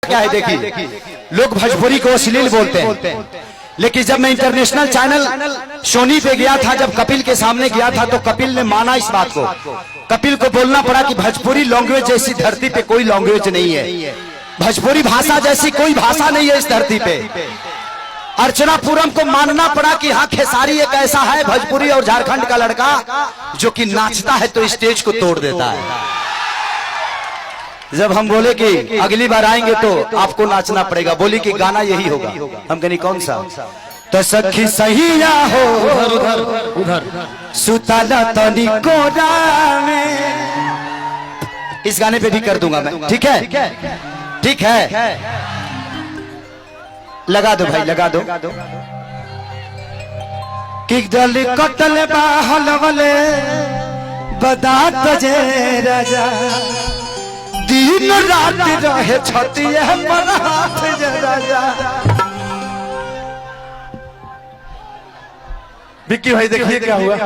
क्या है देखिए, लोग भोजपुरी को अश्लील बोलते हैं, लेकिन जब मैं इंटरनेशनल चैनल सोनी पे गया था, जब कपिल के सामने गया था, तो कपिल ने माना इस बात को। कपिल को बोलना पड़ा कि भोजपुरी लैंग्वेज जैसी धरती पे कोई लैंग्वेज नहीं है, भोजपुरी भाषा जैसी कोई भाषा नहीं है इस धरती पे। अर्चना पूरम को मानना पड़ा कि हाँ, खेसारी एक ऐसा है भोजपुरी और झारखंड का लड़का जो कि नाचता है तो स्टेज को तोड़ देता है। जब हम बोले कि अगली बार आएंगे तो आपको नाचना पड़ेगा, बोली कि गाना यही होगा। हम कहनी कौन सा? तो सखी सहिया हो उधर उधर सुताला तनी कोरा में। इस गाने पे भी कर दूंगा मैं, ठीक है? ठीक है, लगा दो भाई, लगा दो। कि दल कटल बाहल वाले बदात जे राजा, दिन रात रहे छतिए पर हाथ जे राजा। विक्की भाई देखिए क्या हुआ।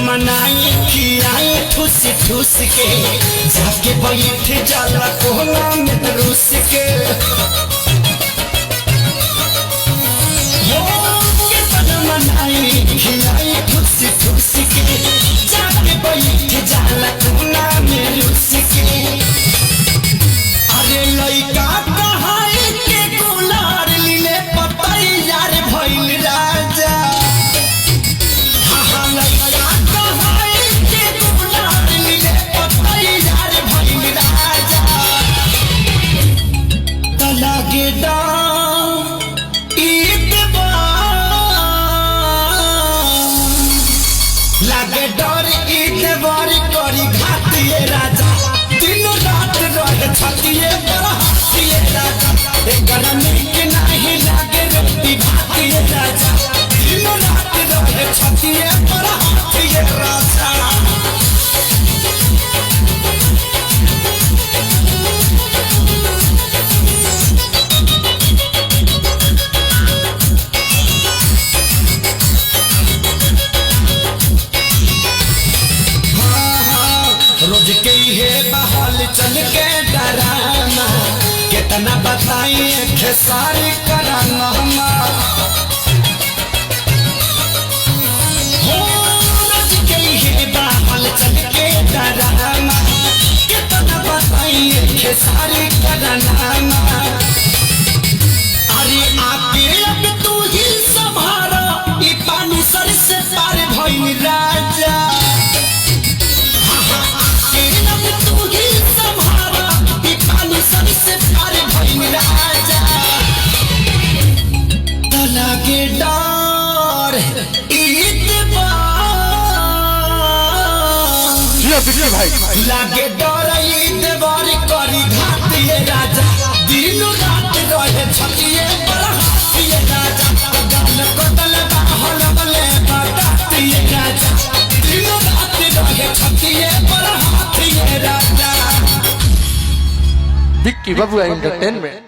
मनाई खियाई ठूस ठूस के, जाके बैठ जाला कोहला में रूस के। मनाई खियाई ठूस ठूस के, जाके बैठ जाला कोहला में रूस के। अरे लइका कहाई के गुलार लीले पतई यार भइल राजा। लागे डर ईद बारी करी घातिए राजा, दिन रात रहे छतिए पर हाथिए राजा। एक गरमी के नहीं लागे रोटी भातिए राजा, दिन रात रहे छतिए पर हाथिए राजा। रोज के ये बहाल चल के डराना, कितना बताइए खेसारी कराना। रोज के ये बहाल चल के डराना, कितना बताइए खेसारी कराना। अरे आके अब तू ही संभारा, ये पानी सर से पार भइल राजा। लागे डर ईद लागे डर ईद बारी करी घातिए राजा, दिन रात रहे छतिए पर हाथिए राजा। गल कतल बाहल बले बतातिए राजा, दिन रात रहे छतिए पर हाथिए राजा। विक्की बबुआ एंटरटेनमेंट।